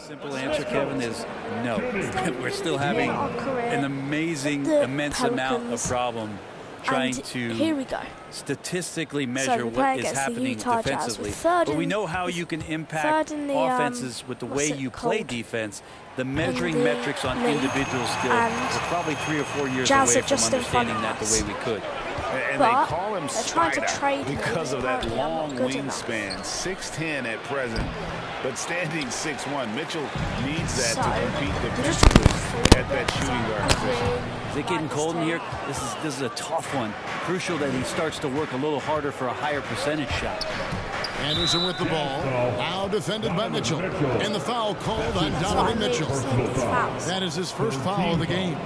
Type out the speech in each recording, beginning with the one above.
Simple answer, Kevin, is no. We're still having an amazing, immense amount of problem trying to statistically measure what is happening defensively. But we know how you can impact offenses with the way you play defense. The measuring metrics on individual skill, we're probably 3 or 4 years away from understanding that the way we could. And they call him Spider because of that long wingspan, 6'10" at present, but standing 6'1". Mitchell needs that to compete defensively at that shooting guard position. Is it getting cold in here? This is a tough one. Crucial that he starts to work a little harder for a higher percentage shot. Anderson with the ball, now defended by Mitchell, and the foul called on Donovan Mitchell. That is his first foul of the game.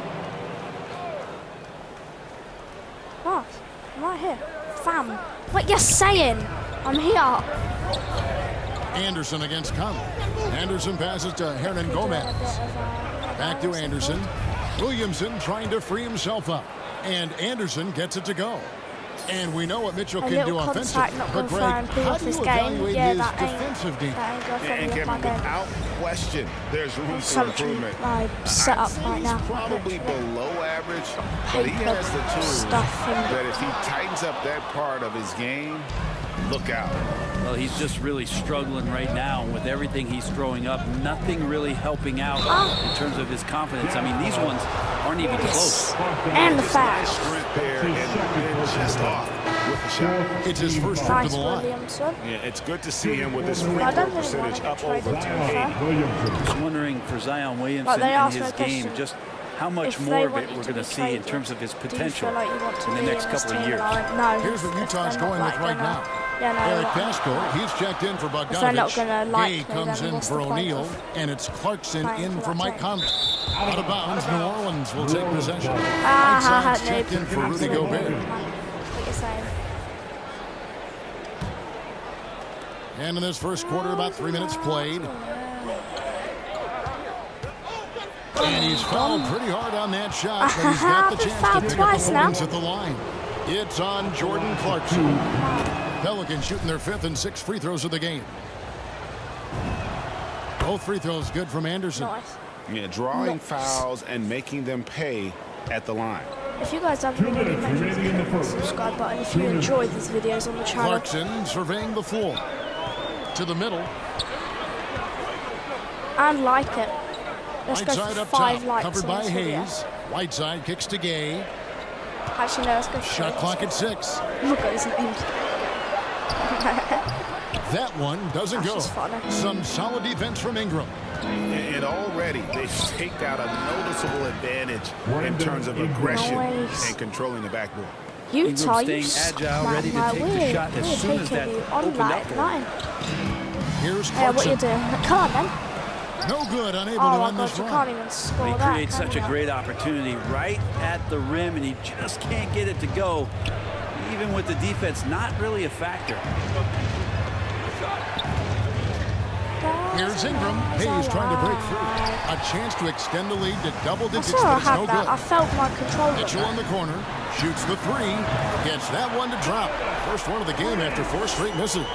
What? I'm right here. Fam. What you're saying? I'm here. Anderson against Conley. Anderson passes to Hernan Gomez. Back to Anderson. Williamson trying to free himself up. And Anderson gets it to go. And we know what Mitchell can do offensively. But Greg, how do you evaluate his defensive game? And Kevin, without question, there's room for improvement. Set up right now. He's probably below average, but he has the tools that if he tightens up that part of his game, look out. Well, he's just really struggling right now with everything he's throwing up. Nothing really helping out in terms of his confidence. I mean, these ones aren't even close. And the foul. And just off with the shot. It's his first trip to the line. Yeah, it's good to see him with his free throw percentage up over 280. Just wondering for Zion Williamson in his game, just how much more of it we're going to see in terms of his potential in the next couple of years. Here's what Utah's going with right now. Eric Pascal, he's checked in for Bogdanovich. Gay comes in for O'Neal, and it's Clarkson in for Mike Conley. Out of bounds, New Orleans will take possession. Whiteside's checked in for Rudy Gobert. And in this first quarter, about 3 minutes played. And he's fouled pretty hard on that shot, but he's got the chance to pick up the points at the line. It's on Jordan Clarkson. Pelicans shooting their 5th and 6th free throws of the game. Both free throws good from Anderson. Yeah, drawing fouls and making them pay at the line. If you guys haven't already, make sure to hit the subscribe button if you enjoy these videos on the channel. Clarkson surveying the floor. To the middle. And like it. Let's go Whiteside for up 5 top, likes covered by on this video. Hayes. Whiteside kicks to Gay. Actually, no, let's go for Shot clock at 6. Look at his names. That one doesn't go. Some solid defense from Ingram. And already they've staked out a noticeable advantage in terms of aggression and controlling the backboard. Utah, staying agile, ready to take the shot as soon as that opened up for him. Here's Hey, what you doing? Come on, then. No good, unable to end this you run. can't even score He that. creates such a great opportunity right at the rim, and he just can't get it to go. Even with the defense not really a factor. Here's Ingram. Hayes trying to break through. A chance to extend the lead to double digits, I but it's no that. good. I felt my control. Mitchell in the corner. Shoots the 3. Gets that one to drop. First one of the game after 4 straight misses.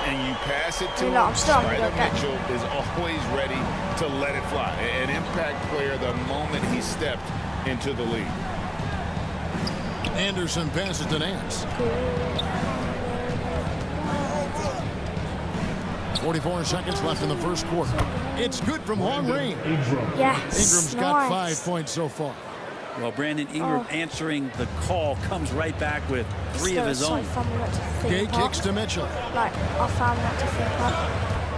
And you pass it to him. Spider Mitchell is always ready to let it fly. An impact player the moment he stepped into the lead. Anderson passes to Nance. 44 seconds left in the first quarter. It's good from long range. Yes. Ingram's got 5 points so far. Well, Brandon Ingram answering the call comes right back with 3 of his own. Gay kicks to Mitchell. Like, I found that to think about.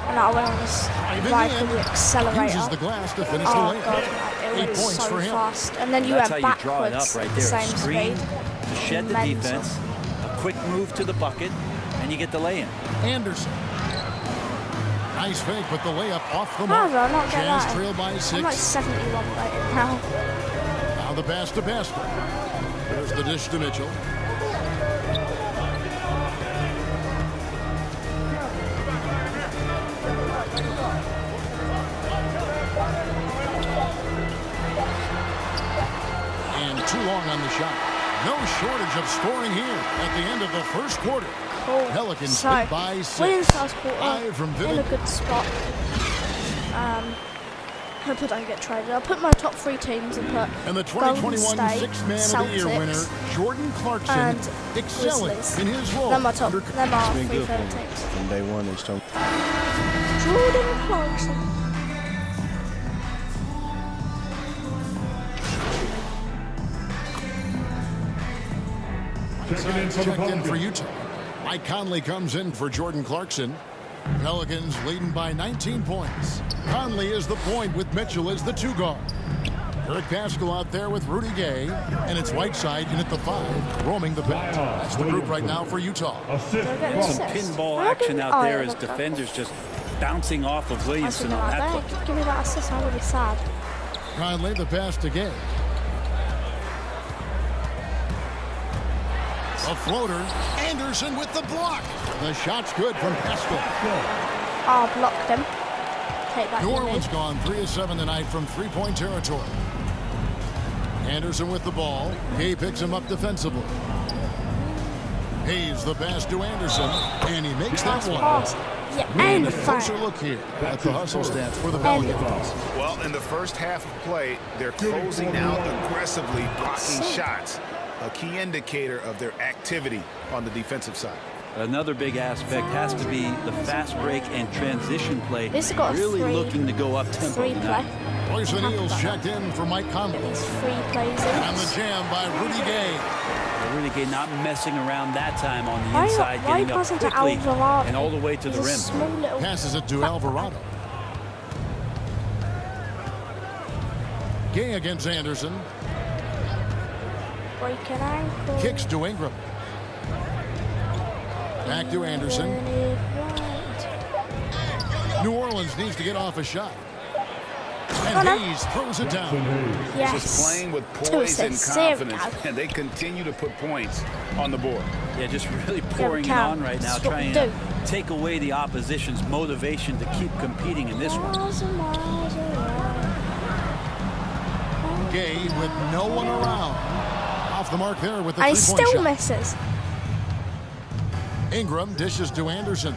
And I went on this ride with the accelerator. Uses the glass to finish the layup. God, like, it 8 went points so for him. fast. And then you That's went how you draw it backwards up right at there. the same Screen speed. to shed the defense, a quick move to the bucket, and you get the lay-in. Anderson. Nice fake, but the layup off the mark. Jazz trail by 6. I'm like 71 rated now. Now the pass to Pascal. There's the dish to Mitchell. And too long on the shot. No shortage of scoring here at the end of the first quarter. Pelicans lead by 6. Williams first quarter 5 from in a good spot. hope I don't get traded. I'll put my top 3 teams and put and the 2021 Sixth Man Celtics, of the Year winner, Jordan Clarkson, and excelling Grizzlies. in his role. They're my top. They're my 3 favorite teams. From day one, they told Jordan Clarkson. Checked in for Utah. Mike Conley comes in for Jordan Clarkson. Pelicans leading by 19 points. Conley is the point with Mitchell as the 2 guard. Eric Pascal out there with Rudy Gay, and it's Whiteside in at the 5, roaming the paint. That's the group right now for Utah. Some pinball action out there as defenders just bouncing off of Williamson on that play. Give me that assist, I'm going to be sad. Conley, the pass to Gay. A floater. Anderson with the block. The shot's good from Pascal. Oh, blocked him. Take that. New Orleans gone 3 of 7 tonight from 3-point territory. Anderson with the ball. Gay picks him up defensively. Hayes the pass to Anderson, and he makes that one. Yeah, and and a closer look here at the hustle stats for the Pelicans. Well, in the first half of play, they're closing out aggressively, blocking shots. A key indicator of their activity on the defensive side. Another big aspect has to be the fast break and transition play. Really looking to go up tempo tonight. Royce O'Neal's checked in for Mike Conley. These 3 plays in. And the jam by Rudy Gay. Rudy Gay not messing around that time on the inside, getting up quickly and all the way to the rim. Passes it to Alvarado. Gay against Anderson. Break an ankle. Kicks to Ingram. Back to Anderson. New Orleans needs to get off a shot. And Hayes throws it down. Yes. Just playing with poise and confidence, and they continue to put points on the board. Yeah, just really pouring it on right now, trying to take away the opposition's motivation to keep competing in this one. Gay with no one around. Off the mark there with the 3-point shot. Still misses. Ingram dishes to Anderson.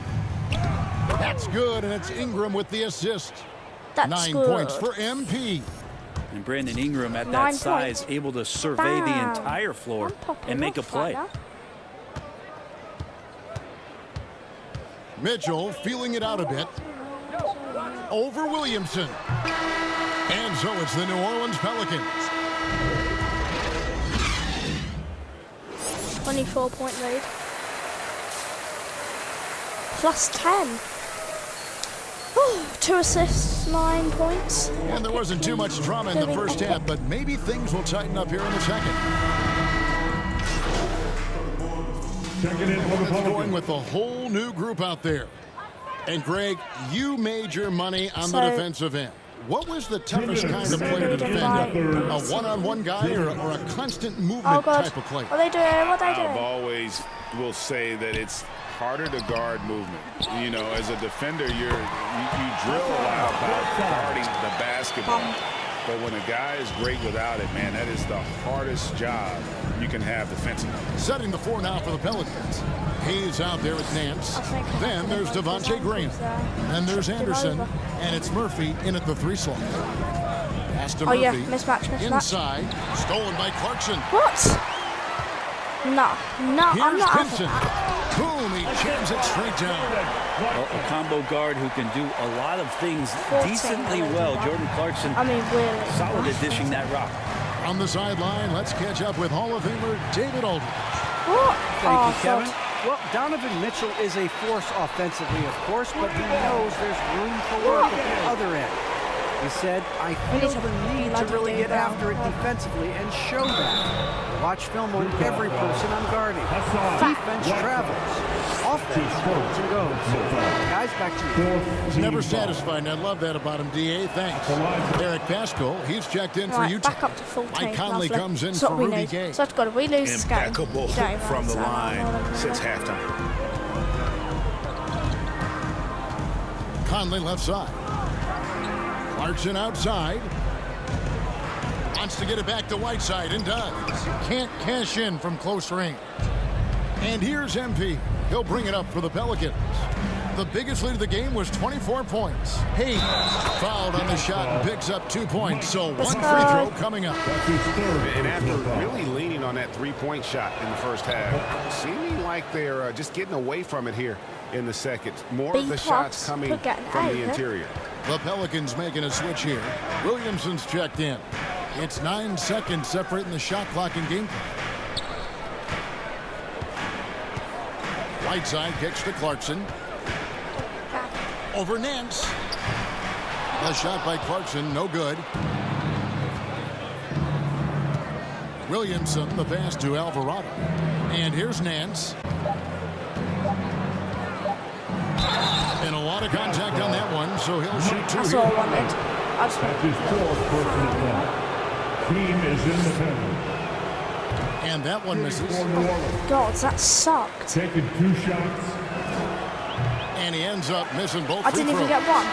That's good, and it's Ingram with the assist. That's 9 good. points for MP. And Brandon Ingram at that size, able to survey the entire floor and make a play. Mitchell feeling it out a bit. Over Williamson. And so it's the New Orleans Pelicans. 24-point lead. Plus 10. 2 assists, 9 points. And there wasn't too much drama in the first half, but maybe things will tighten up here in the second. It's going with a whole new group out there. And Greg, you made your money on the defensive end. What was the toughest kind of player to defend? A one-on-one guy or a constant movement type of player? What are they doing? What are they doing? I've always will say that it's harder to guard movement. You know, as a defender, you drill a lot about guarding the basketball. But when a guy is great without it, man, that is the hardest job you can have defensively. Setting the 4 now for the Pelicans. Hayes out there at Nance. Then there's Devontae Graham. Then there's Anderson. And it's Murphy in at the 3 slot. Pass to Murphy. Mismatch. Inside. Stolen by Clarkson. What? No, I'm not Pinson. Boom, he jams it straight down. A combo guard who can do a lot of things decently well. Jordan Clarkson, really solid at dishing that rock. On the sideline, let's catch up with Hall of Famer David Aldridge. What? Thank you, Kevin. Well, Donovan Mitchell is a force offensively, of course, but he knows there's room for work at the other end. He said, I feel the need to really get after it defensively and show that. Watch film on every person I'm guarding. Defense travels. Offense comes and goes. Guys, back to you. He's never satisfied, and I love that about him, D.A. Thanks. Eric Pascal, he's checked in for Utah. Back up to full Mike Conley comes in for Rudy Gay. So we lose this game. Impeccable from the line since halftime. Conley left side. Clarkson outside. Wants to get it back to Whiteside and does. Can't cash in from close range. And here's MP. He'll bring it up for the Pelicans. The biggest lead of the game was 24 points. Hayes fouled on the shot and picks up 2 points. So one free throw coming up. And after really leaning on that three-point shot in the first half, seeming like they're just getting away from it here in the second. More of the shots coming from the interior. The Pelicans making a switch here. Williamson's checked in. It's 9 seconds separating the shot clock and game clock. Whiteside kicks to Clarkson. Over Nance. The shot by Clarkson, no good. Williamson, the pass to Alvarado. And here's Nance. And a lot of contact on that one, so he'll shoot 2 That's here. all I wanted. That's his 4th personal foul. Team is in the penalty. And that one misses. God, that sucked. Taking 2 shots. And he ends up missing both I free didn't even throws. get one.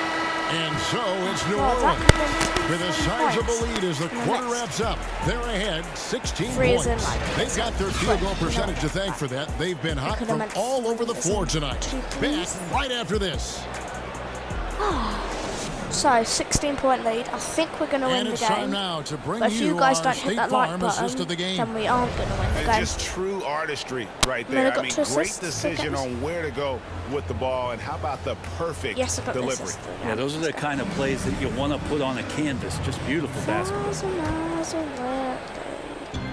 And so it's New God, that Orleans could have been 2 with a points. sizable lead as the In the quarter next. wraps up. They're ahead 16 Three is points. in, like, They've got their field goal percentage to thank for that. They've been hot could've from meant all over the 3 floor is in, tonight. 2 Back points. right after this. So, 16-point lead. I think we're going to win And the it's time game. now to bring But if you you guys our don't hit State that like Farm assist button, of the game. then we aren't going to win the And game. just true artistry right And then there. I got I mean, 2 great assists. decision on where to go with the ball. And how about the perfect Yes, I got delivery? this. Yeah, those are the kind of plays that you want to put on a canvas. Just beautiful basketball.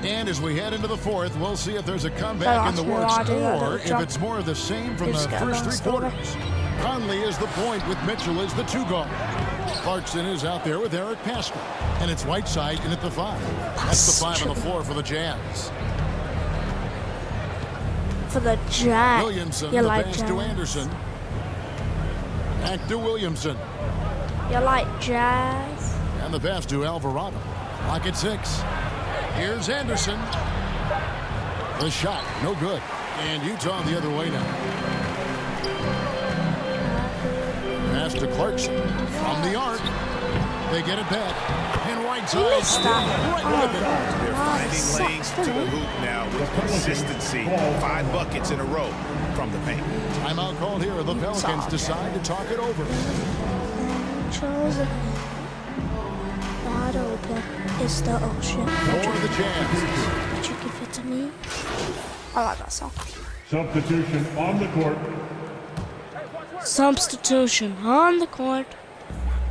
And as we head into the 4th, we'll see if there's a comeback in the works or if it's more of the same from the first 3 quarters. Conley is the point with Mitchell as the 2 guard. Clarkson is out there with Eric Pascal. And it's Whiteside in at the 5. That's the 5 on the floor for the Jazz. For the Jazz. Williamson, You the like pass to Jazz. Anderson. Back to Williamson. You like Jazz. And the pass to Alvarado. Clock at 6. Here's Anderson. The shot, no good. And Utah the other way now. Pass to Clarkson from the arc. They get it back. And Whiteside missed that. right with it. They're finding lanes to the hoop now with consistency. 5 buckets in a row from the paint. Timeout called here. The Pelicans decide to talk it over. Chosen. Wide open is the ocean. For the Jazz. Would you give it to me? I like that song. Substitution on the court. Substitution on the court.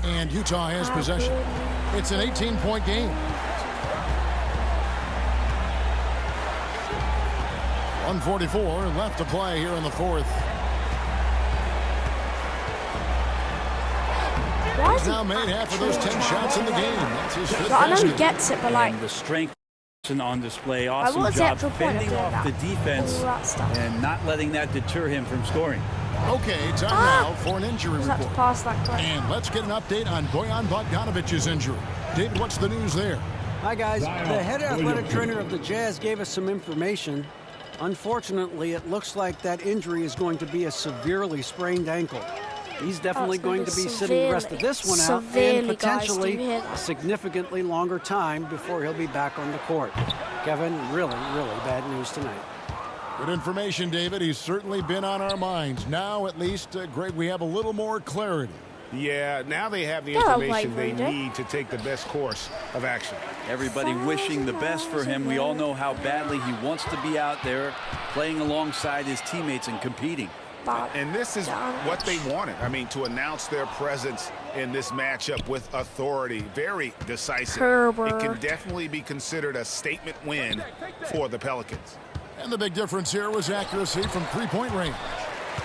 And Utah has possession. It's an 18-point game. 1:44 left to play here in the 4th. Why is He's now made half of those 10 shots in the game. That's his 5th I know he basket. gets it, but like, And the strength on display. what Awesome was the job actual point of fending doing off that? the defense All that stuff. and not letting that deter him from scoring. Okay, time now for an injury Just have to report. pass that quick. And let's get an update on Bojan Bogdanovic's injury. David, what's the news there? Hi, guys. The head athletic trainer of the Jazz gave us some information. Unfortunately, it looks like that injury is going to be a severely sprained ankle. He's definitely it's gonna going be to be sitting the rest of this one out and severely, guys. Do potentially you hear that? a significantly longer time before he'll be back on the court. Kevin, really, really bad news tonight. Good information, David. He's certainly been on our minds. Now, at least, Greg, we have a little more clarity. Yeah, now they have the Yeah, information they like, need to take the best course of action. Everybody wishing the best for him. We all know how badly he wants to be out there playing alongside his teammates and competing. And this is what they wanted. I mean, to announce their presence in this matchup with authority. Very decisive. It can definitely be considered a statement win for the Pelicans. And the big difference here was accuracy from three-point range.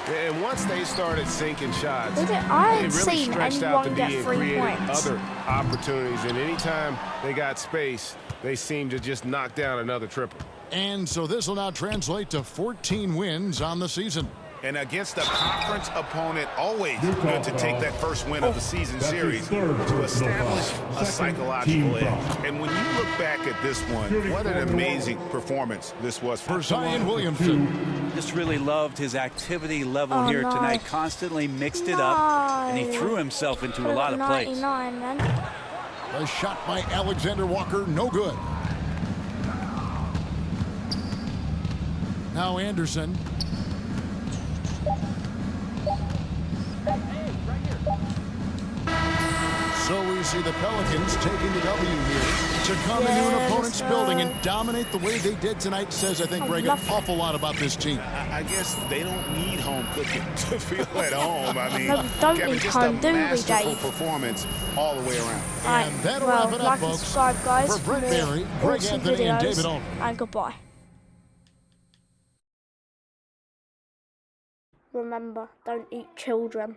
And once they started sinking shots, I they haven't really seen stretched out the anyone D get and 3 created points. other opportunities. And anytime they got space, they seemed to just knock down another triple. And so this will now translate to 14 wins on the season. And against a conference opponent, always good to take that first win of the season series to establish a psychological edge. And when you look back at this one, what an amazing performance this was for Zion Williamson. Just really loved his activity level here no. tonight. Constantly mixed it up, and he threw himself into a lot of plays. 99 then. A shot by Alexander Walker, no good. Now Anderson. see the Pelicans taking the W here. To come into an opponent's building and dominate the way they did tonight says, I think, Greg, an awful lot about this team. I guess they don't need home cooking to feel at home. I mean, No, we don't Kevin, need just home, a do we, masterful Dave? performance all the way around. And that'll wrap it up, like and folks. subscribe, guys, For Brett the Berry, Greg awesome Anthony, and videos, David Olney. and goodbye. Remember, don't eat children.